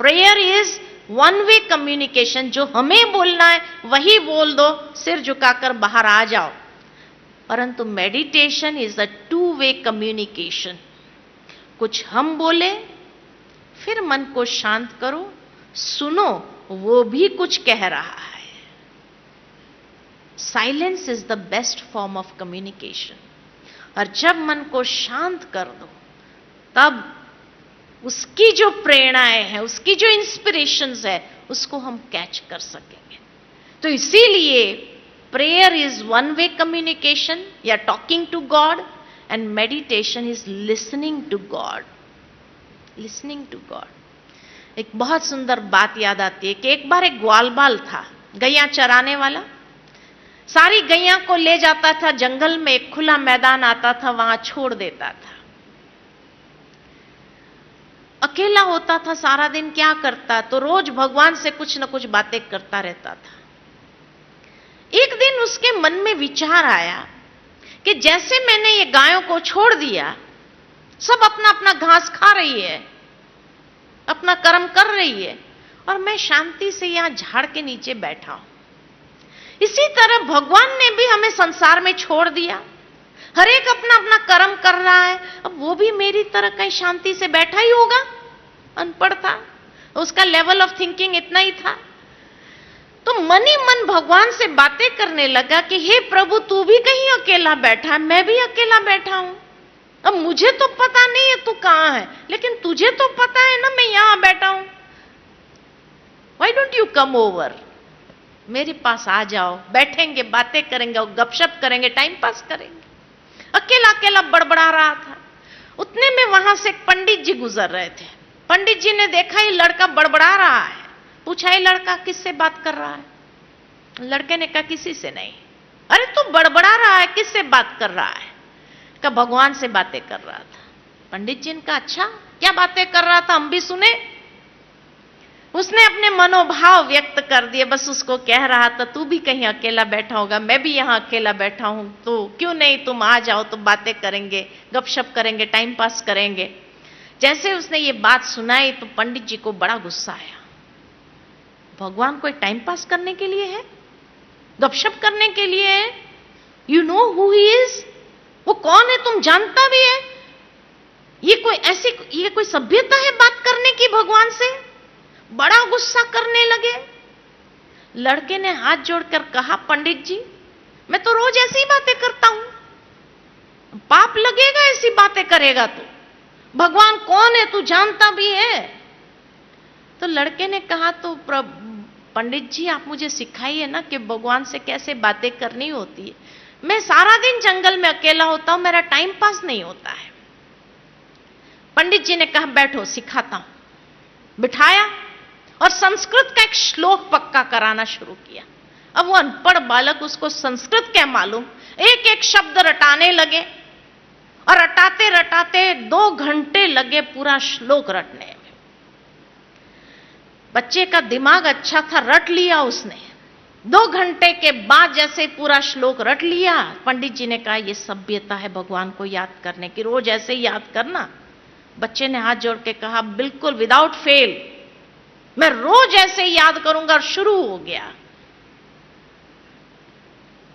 Prayer is one way communication, जो हमें बोलना है वही बोल दो, सिर झुकाकर बाहर आ जाओ। परंतु meditation is a two way communication. कुछ हम बोले, फिर मन को शांत करो, सुनो वो भी कुछ कह रहा है। Silence is the best form of communication. और जब मन को शांत कर दो, तब उसकी जो प्रेरणाएं हैं, उसकी जो इंस्पिरेशंस है, उसको हम कैच कर सकेंगे। तो इसीलिए prayer is one way communication या talking to God, and meditation is listening to God. Listening to God. एक बहुत सुंदर बात याद आती है कि एक बार एक ग्वालबाल था, गैया चराने वाला। सारी गैया को ले जाता था जंगल में, एक खुला मैदान आता था, वहां छोड़ देता था। अकेला होता था, सारा दिन क्या करता, तो रोज भगवान से कुछ न कुछ बातें करता रहता था। एक दिन उसके मन में विचार आया कि जैसे मैंने ये गायों को छोड़ दिया, सब अपना अपना घास खा रही है, अपना कर्म कर रही है, और मैं शांति से यहां झाड़ के नीचे बैठा हूं। इसी तरह भगवान ने भी हमें संसार में छोड़ दिया, हर एक अपना अपना कर्म कर रहा है। अब वो भी मेरी तरह कहीं शांति से बैठा ही होगा, अनपढ़ था, उसका लेवल ऑफ थिंकिंग इतना ही था। तो मन ही मन भगवान से बातें करने लगा कि हे प्रभु, तू भी कहीं अकेला बैठा है, मैं भी अकेला बैठा हूं। अब मुझे तो पता नहीं है तू कहां है, लेकिन तुझे तो पता है ना मैं यहां बैठा हूं। Why don't you come over, मेरे पास आ जाओ, बैठेंगे, बातें करेंगे और गपशप करेंगे, टाइम पास करेंगे। अकेला अकेला बड़बड़ा रहा था। उतने में वहां से एक पंडित जी गुजर रहे थे। पंडित जी ने देखा ये लड़का बड़बड़ा रहा है, पूछा ये लड़का किससे बात कर रहा है। लड़के ने कहा किसी से नहीं। अरे तू बड़बड़ा रहा है, किससे बात कर रहा है? कहा भगवान से बातें कर रहा था। पंडित जी ने कहा अच्छा, क्या बातें कर रहा था, हम भी सुने। उसने अपने मनोभाव व्यक्त कर दिए, बस उसको कह रहा था तू भी कहीं अकेला बैठा होगा, मैं भी यहां अकेला बैठा हूं, तो क्यों नहीं तुम आ जाओ, तो बातें करेंगे, गपशप करेंगे, टाइम पास करेंगे। जैसे उसने ये बात सुनाई तो पंडित जी को बड़ा गुस्सा आया। भगवान कोई टाइम पास करने के लिए है, गपशप करने के लिए है? You know who he is, वो कौन है तुम जानता भी है? ये कोई सभ्यता है बात करने की भगवान से? बड़ा गुस्सा करने लगे। लड़के ने हाथ जोड़कर कहा पंडित जी, मैं तो रोज ऐसी बातें करता हूं, पाप लगेगा ऐसी बातें करेगा तो। भगवान कौन है तू जानता भी है? तो लड़के ने कहा तो पंडित जी आप मुझे सिखाइए ना कि भगवान से कैसे बातें करनी होती है। मैं सारा दिन जंगल में अकेला होता हूं, मेरा टाइम पास नहीं होता है। पंडित जी ने कहा बैठो सिखाता हूं। बिठाया और संस्कृत का एक श्लोक पक्का कराना शुरू किया। अब वो अनपढ़ बालक, उसको संस्कृत क्या मालूम, एक एक शब्द रटाने लगे और रटाते रटाते 2 घंटे लगे पूरा श्लोक रटने में। बच्चे का दिमाग अच्छा था, रट लिया उसने। 2 घंटे के बाद जैसे पूरा श्लोक रट लिया, पंडित जी ने कहा यह सभ्यता है भगवान को याद करने की, रोज ऐसे ही याद करना। बच्चे ने हाथ जोड़ के कहा बिल्कुल विदाउट फेल, मैं रोज ऐसे ही याद करूंगा। और शुरू हो गया।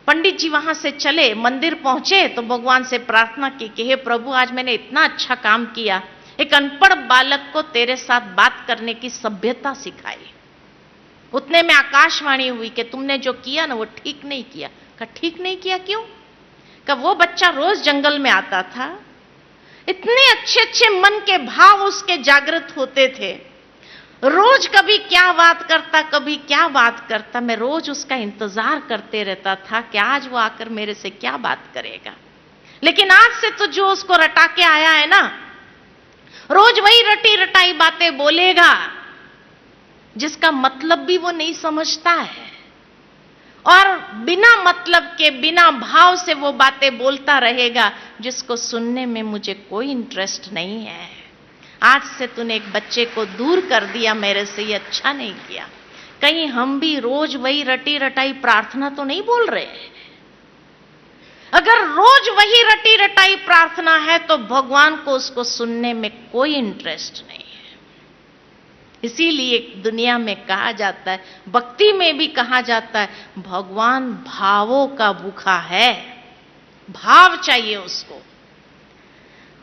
पंडित जी वहां से चले, मंदिर पहुंचे तो भगवान से प्रार्थना की कि हे प्रभु, आज मैंने इतना अच्छा काम किया, एक अनपढ़ बालक को तेरे साथ बात करने की सभ्यता सिखाई। उतने में आकाशवाणी हुई कि तुमने जो किया ना वो ठीक नहीं किया। कहा ठीक नहीं किया क्यों? कहा वो बच्चा रोज जंगल में आता था, इतने अच्छे अच्छे मन के भाव उसके जागृत होते थे, रोज कभी क्या बात करता, कभी क्या बात करता। मैं रोज उसका इंतजार करते रहता था कि आज वो आकर मेरे से क्या बात करेगा। लेकिन आज से तो जो उसको रटा के आया है ना, रोज वही रटी रटाई बातें बोलेगा, जिसका मतलब भी वो नहीं समझता है, और बिना मतलब के, बिना भाव से वो बातें बोलता रहेगा, जिसको सुनने में मुझे कोई इंटरेस्ट नहीं है। आज से तूने एक बच्चे को दूर कर दिया मेरे से, ये अच्छा नहीं किया। कहीं हम भी रोज वही रटी रटाई प्रार्थना तो नहीं बोल रहे हैं? अगर रोज वही रटी रटाई प्रार्थना है तो भगवान को उसको सुनने में कोई इंटरेस्ट नहीं है। इसीलिए दुनिया में कहा जाता है, भक्ति में भी कहा जाता है, भगवान भावों का भूखा है। भाव चाहिए उसको,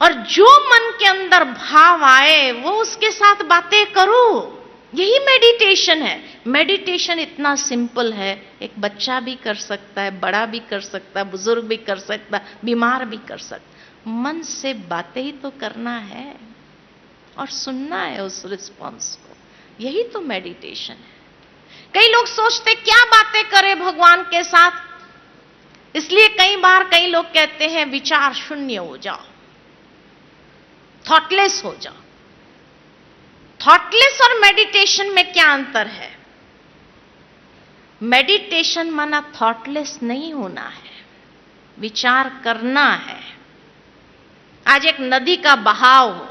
और जो मन के अंदर भाव आए वो उसके साथ बातें करो। यही मेडिटेशन है। मेडिटेशन इतना सिंपल है, एक बच्चा भी कर सकता है, बड़ा भी कर सकता है, बुजुर्ग भी कर सकता है, बीमार भी कर सकता। मन से बातें ही तो करना है और सुनना है उस रिस्पॉन्स को। यही तो मेडिटेशन है। कई लोग सोचते क्या बातें करें भगवान के साथ, इसलिए कई बार कई लोग कहते हैं विचार शून्य हो जाओ, थॉटलेस हो जाओ। थॉटलेस और मेडिटेशन में क्या अंतर है? मेडिटेशन माना थॉटलेस नहीं होना है, विचार करना है। आज एक नदी का बहाव हो,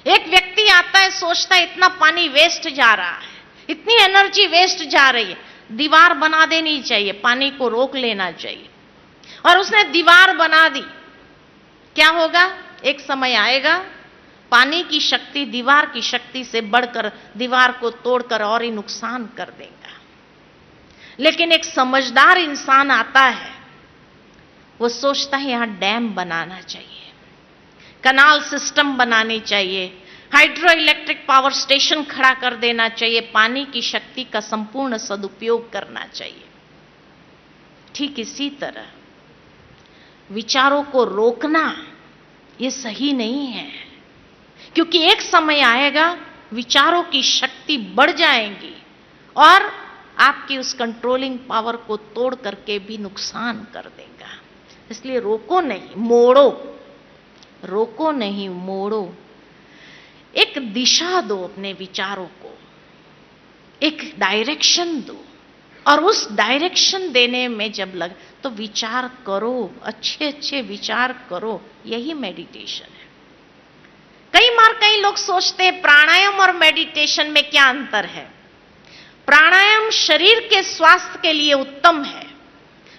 एक व्यक्ति आता है, सोचता है इतना पानी वेस्ट जा रहा है, इतनी एनर्जी वेस्ट जा रही है, दीवार बना देनी चाहिए, पानी को रोक लेना चाहिए। और उसने दीवार बना दी। क्या होगा? एक समय आएगा पानी की शक्ति दीवार की शक्ति से बढ़कर दीवार को तोड़कर और ही नुकसान कर देगा। लेकिन एक समझदार इंसान आता है, वो सोचता है यहां डैम बनाना चाहिए, कनाल सिस्टम बनानी चाहिए, हाइड्रो इलेक्ट्रिक पावर स्टेशन खड़ा कर देना चाहिए, पानी की शक्ति का संपूर्ण सदुपयोग करना चाहिए। ठीक इसी तरह विचारों को रोकना ये सही नहीं है, क्योंकि एक समय आएगा विचारों की शक्ति बढ़ जाएगी और आपकी उस कंट्रोलिंग पावर को तोड़ करके भी नुकसान कर देगा। इसलिए रोको नहीं, मोड़ो। रोको नहीं, मोड़ो। एक दिशा दो अपने विचारों को, एक डायरेक्शन दो, और उस डायरेक्शन देने में जब लग तो विचार करो, अच्छे अच्छे विचार करो। यही मेडिटेशन है। कई बार कई लोग सोचते हैं प्राणायाम और मेडिटेशन में क्या अंतर है। प्राणायाम शरीर के स्वास्थ्य के लिए उत्तम है,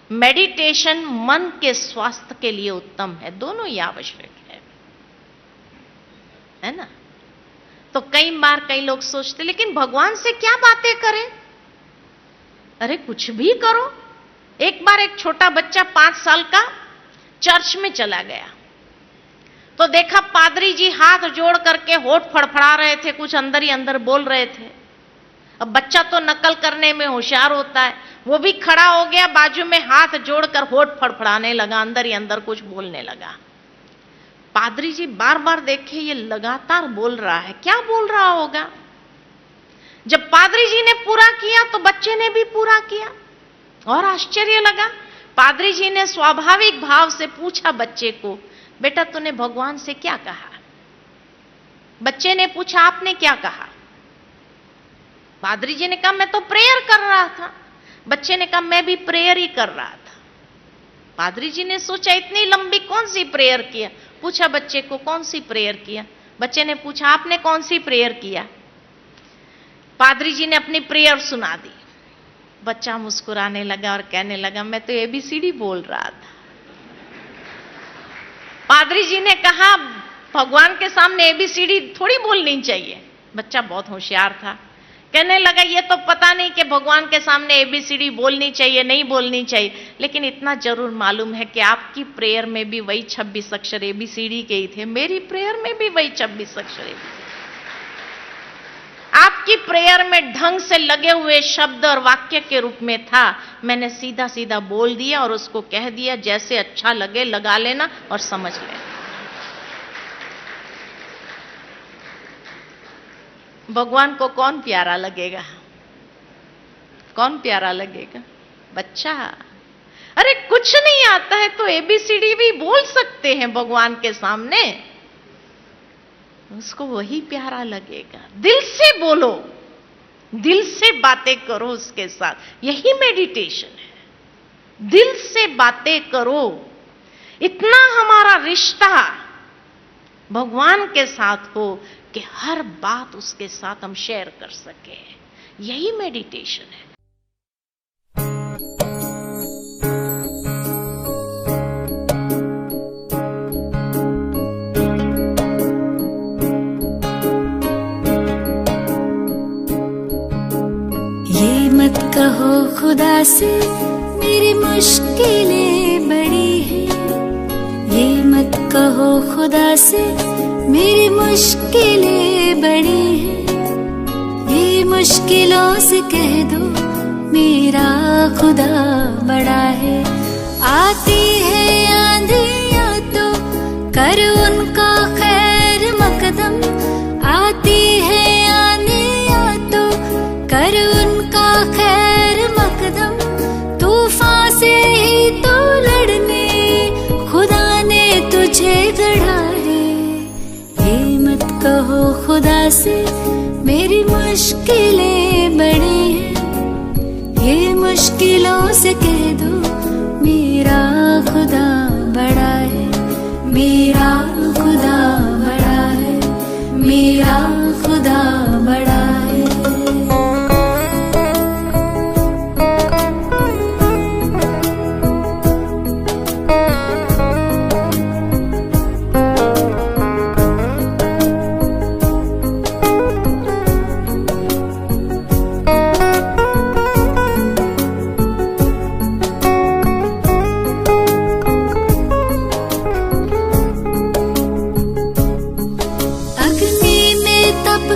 मेडिटेशन मन के स्वास्थ्य के लिए उत्तम है। दोनों ही आवश्यक है ना। तो कई बार कई लोग सोचते लेकिन भगवान से क्या बातें करें? अरे कुछ भी करो। एक बार एक छोटा बच्चा 5 साल का चर्च में चला गया, तो देखा पादरी जी हाथ जोड़ करके होठ फड़फड़ा रहे थे, कुछ अंदर ही अंदर बोल रहे थे। अब बच्चा तो नकल करने में होशियार होता है, वो भी खड़ा हो गया, बाजू में हाथ जोड़कर होठ फड़फड़ाने लगा, अंदर ही अंदर कुछ बोलने लगा। पादरी जी बार बार देखे ये लगातार बोल रहा है, क्या बोल रहा होगा। जब पादरी जी ने पूरा किया तो बच्चे ने भी पूरा किया, और आश्चर्य लगा। पादरी जी ने स्वाभाविक भाव से पूछा बच्चे को, बेटा तूने भगवान से क्या कहा? बच्चे ने पूछा आपने क्या कहा? पादरी जी ने कहा मैं तो प्रेयर कर रहा था। बच्चे ने कहा मैं भी प्रेयर ही कर रहा था। पादरी जी ने सोचा इतनी लंबी कौन सी प्रेयर किया, पूछा बच्चे को कौन सी प्रेयर किया। बच्चे ने पूछा आपने कौन सी प्रेयर किया। पादरी जी ने अपनी प्रेयर सुना दी। बच्चा मुस्कुराने लगा और कहने लगा मैं तो एबीसीडी बोल रहा था। पादरी जी ने कहा भगवान के सामने एबीसीडी थोड़ी बोलनी चाहिए। बच्चा बहुत होशियार था, कहने लगा ये तो पता नहीं कि भगवान के सामने एबीसीडी बोलनी चाहिए नहीं बोलनी चाहिए, लेकिन इतना जरूर मालूम है कि आपकी प्रेयर में भी वही 26 अक्षर एबीसीडी के ही थे, मेरी प्रेयर में भी वही 26 अक्षर एबीसीडी। आपकी प्रेयर में ढंग से लगे हुए शब्द और वाक्य के रूप में था, मैंने सीधा सीधा बोल दिया और उसको कह दिया जैसे अच्छा लगे लगा लेना और समझ लेना। भगवान को कौन प्यारा लगेगा? कौन प्यारा लगेगा? बच्चा। अरे कुछ नहीं आता है तो एबीसीडी भी बोल सकते हैं भगवान के सामने, उसको वही प्यारा लगेगा। दिल से बोलो, दिल से बातें करो उसके साथ, यही मेडिटेशन है। दिल से बातें करो, इतना हमारा रिश्ता भगवान के साथ हो कि हर बात उसके साथ हम शेयर कर सके, यही मेडिटेशन है। से मेरी मुश्किलें बड़ी हैं। ये मत कहो खुदा से मेरी मुश्किलें बड़ी हैं। ये मुश्किलों से कह दो मेरा खुदा बड़ा है। आती है आंधियां तो कर उनका खैर मकदम। आती है आंधियां तो कर उनका खैर मकदम। तूफान से ही तो लड़ने खुदा ने तुझे गढ़ा है। ये मत कहो खुदा से मेरी मुश्किलें बड़ी हैं। ये मुश्किलों से कह दो मेरा खुदा बड़ा है। मेरा खुदा बड़ा है। मेरा खुदा बड़ा है।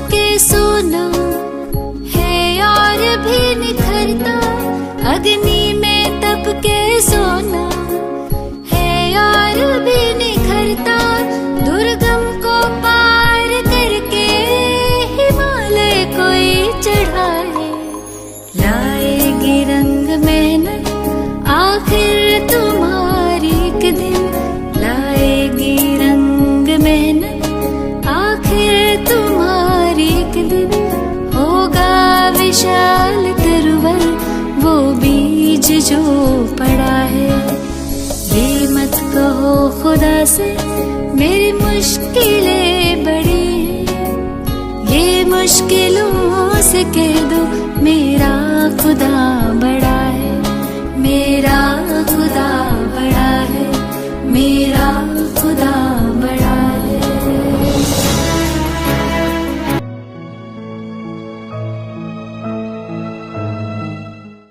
के सोना है और भी निखरता। अग्नि में तप के सोना है और भी निखरता। दुर्गम को पार करके हिमालय कोई चढ़ाए। लाएगी रंग मेहनत आखिर तुम्हारी एक दिन। लाएगी रंग मेहनत आखिर तुम्हारी एक दिन। होगा विशाल तरवर वो बीज जो पड़ा है। ये मत कहो खुदा से मेरी मुश्किलें बड़ी हैं। ये मुश्किलों से कह दो मेरा खुदा बड़ा है। मेरा खुदा बड़ा है। मेरा